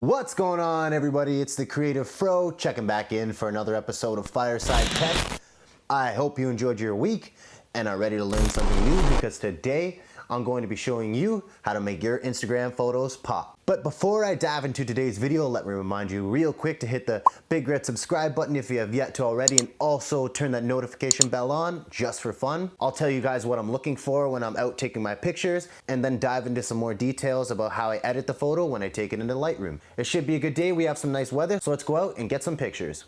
What's going on, everybody? It's the Creative Fro checking back in for another episode of Fireside Tech. I hope you enjoyed your week and are ready to learn something new, because today I'm going to be showing you how to make your Instagram photos pop. But before I dive into today's video, let me remind you real quick to hit the big red subscribe button if you have yet to already, and also turn that notification bell on just for fun. I'll tell you guys what I'm looking for when I'm out taking my pictures, and then dive into some more details about how I edit the photo when I take it into Lightroom. It should be a good day. We have some nice weather, so let's go out and get some pictures.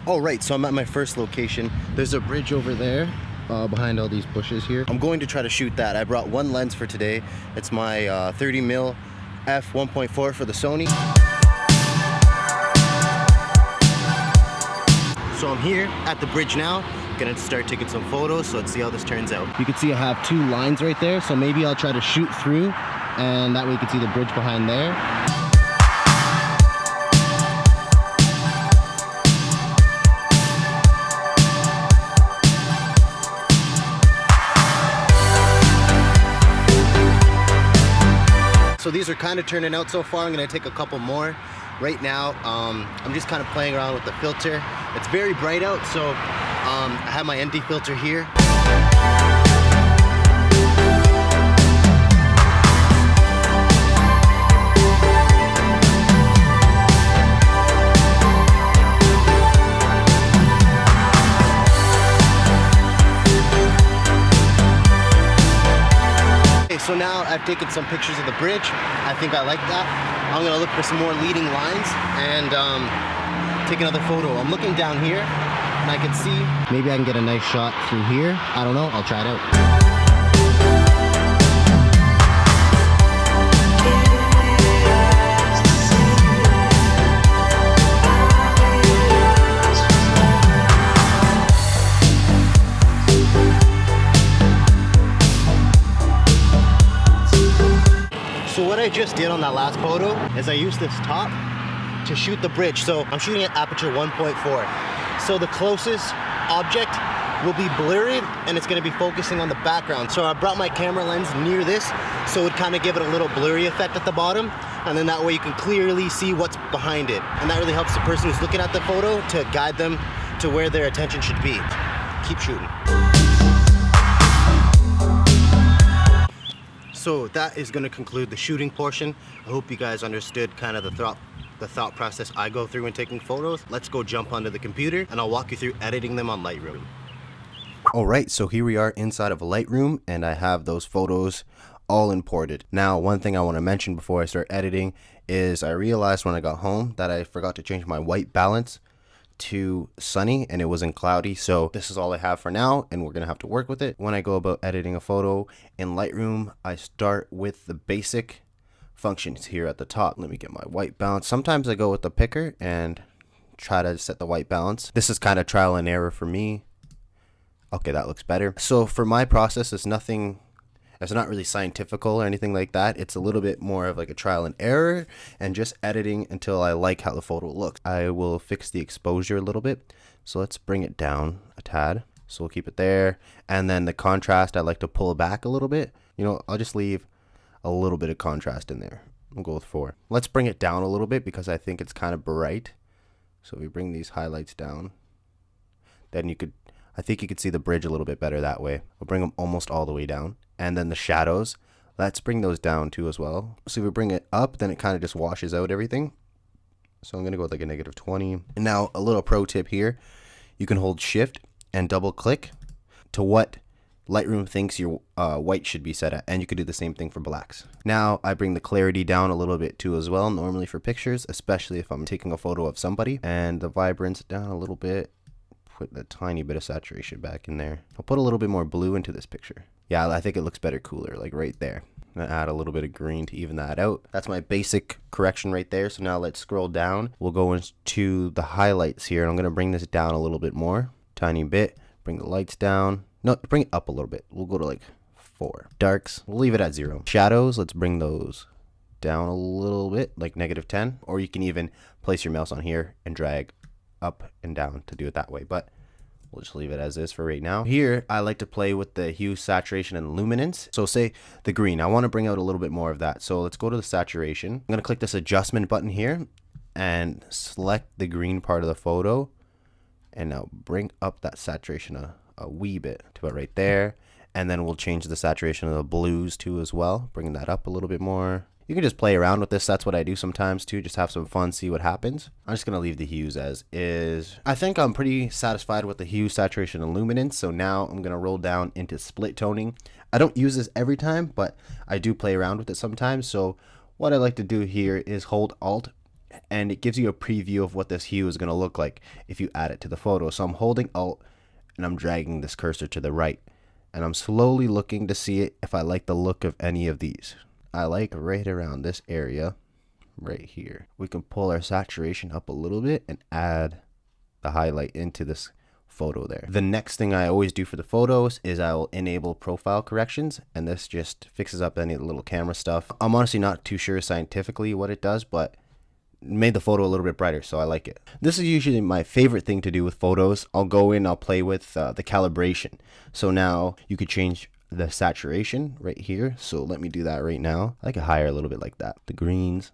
Alright, so I'm at my first location. There's a bridge over there behind all these bushes here. I'm going to try to shoot that. I brought one lens for today. It's my 30mm f1.4 for the Sony. So I'm here at the bridge now. Gonna start taking some photos, so let's see how this turns out. You can see I have two lines right there, so maybe I'll try to shoot through, and that way you can see the bridge behind there. So these are kind of turning out so far. I'm gonna take a couple more. Right now, I'm just kind of playing around with the filter. It's very bright out, so I have my ND filter here. So now I've taken some pictures of the bridge. I think I like that. I'm gonna look for some more leading lines and take another photo. I'm looking down here and I can see, maybe I can get a nice shot through here. I don't know, I'll try it out. So what I just did on that last photo is I used this top to shoot the bridge. So I'm shooting at aperture 1.4. So the closest object will be blurry and it's gonna be focusing on the background. So I brought my camera lens near this, so it would kind of give it a little blurry effect at the bottom. And then that way you can clearly see what's behind it. And that really helps the person who's looking at the photo to guide them to where their attention should be. Keep shooting. So that is going to conclude the shooting portion. I hope you guys understood kind of the thought process I go through when taking photos. Let's go jump onto the computer and I'll walk you through editing them on Lightroom. Alright, so here we are inside of a Lightroom and I have those photos all imported. Now, one thing I want to mention before I start editing is I realized when I got home that I forgot to change my white balance to sunny and it wasn't cloudy, so this is all I have for now and we're gonna have to work with it. When I go about editing a photo in Lightroom, I start with the basic functions here at the top. Let me get my white balance. Sometimes I go with the picker and try to set the white balance. This is kind of trial and error for me. Okay, that looks better. So for my process, it's not really scientific or anything like that. It's a little bit more of like a trial and error and just editing until I like how the photo looks. I will fix the exposure a little bit. So let's bring it down a tad. So we'll keep it there. And then the contrast, I like to pull back a little bit. You know, I'll just leave a little bit of contrast in there. We'll go with 4. Let's bring it down a little bit because I think it's kind of bright. So we bring these highlights down. Then I think you could see the bridge a little bit better that way. We'll bring them almost all the way down. And then the shadows, let's bring those down too as well. So if we bring it up, then it kind of just washes out everything. So I'm gonna go with like a -20. And now a little pro tip here, you can hold shift and double click to what Lightroom thinks your white should be set at, and you could do the same thing for blacks. Now I bring the clarity down a little bit too as well, normally for pictures, especially if I'm taking a photo of somebody, and the vibrance down a little bit. Put a tiny bit of saturation back in there. I'll put a little bit more blue into this picture. Yeah, I think it looks better cooler, like right there. I'm gonna add a little bit of green to even that out. That's my basic correction right there. So now let's scroll down. We'll go into the highlights here, and I'm gonna bring this down a little bit more, tiny bit. Bring the lights down. No, bring it up a little bit. We'll go to like 4. Darks, we'll leave it at 0. Shadows, let's bring those down a little bit, like -10. Or you can even place your mouse on here and drag up and down to do it that way, but we'll just leave it as is for right now. Here, I like to play with the hue, saturation, and luminance. So say the green, I want to bring out a little bit more of that. So let's go to the saturation. I'm going to click this adjustment button here and select the green part of the photo. And now bring up that saturation a wee bit to it right there. And then we'll change the saturation of the blues too as well, bringing that up a little bit more. You can just play around with this. That's what I do sometimes too. Just have some fun, see what happens. I'm just going to leave the hues as is. I think I'm pretty satisfied with the hue, saturation, and luminance. So now I'm going to roll down into split toning. I don't use this every time, but I do play around with it sometimes. So what I like to do here is hold Alt, and it gives you a preview of what this hue is going to look like if you add it to the photo. So I'm holding Alt and I'm dragging this cursor to the right, and I'm slowly looking to see if I like the look of any of these. I like right around this area right here. We can pull our saturation up a little bit and add the highlight into this photo there. The next thing I always do for the photos is I will enable profile corrections, and this just fixes up any little camera stuff. I'm honestly not too sure scientifically what it does, but made the photo a little bit brighter, so I like it. This is usually my favorite thing to do with photos. I'll go in, I'll play with the calibration. So now you could change the saturation right here. So let me do that right now. I like it higher a little bit like that. The greens.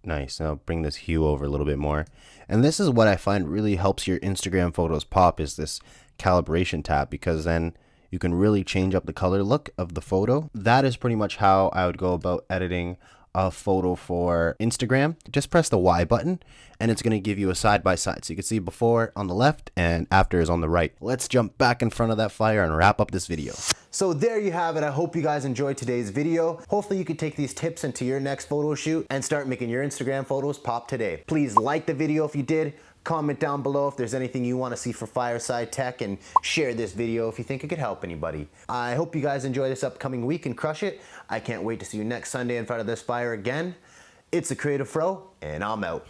Nice. Now bring this hue over a little bit more. And this is what I find really helps your Instagram photos pop, is this calibration tab, because then you can really change up the color look of the photo. That is pretty much how I would go about editing a photo for Instagram. Just press the Y button and it's going to give you a side by side. So you can see before on the left and after is on the right. Let's jump back in front of that fire and wrap up this video. So there you have it. I hope you guys enjoyed today's video. Hopefully you can take these tips into your next photo shoot and start making your Instagram photos pop today. Please like the video if you did. Comment down below if there's anything you want to see for Fireside Tech, and share this video if you think it could help anybody. I hope you guys enjoy this upcoming week and crush it. I can't wait to see you next Sunday in front of this fire again. It's the Creative Fro, and I'm out.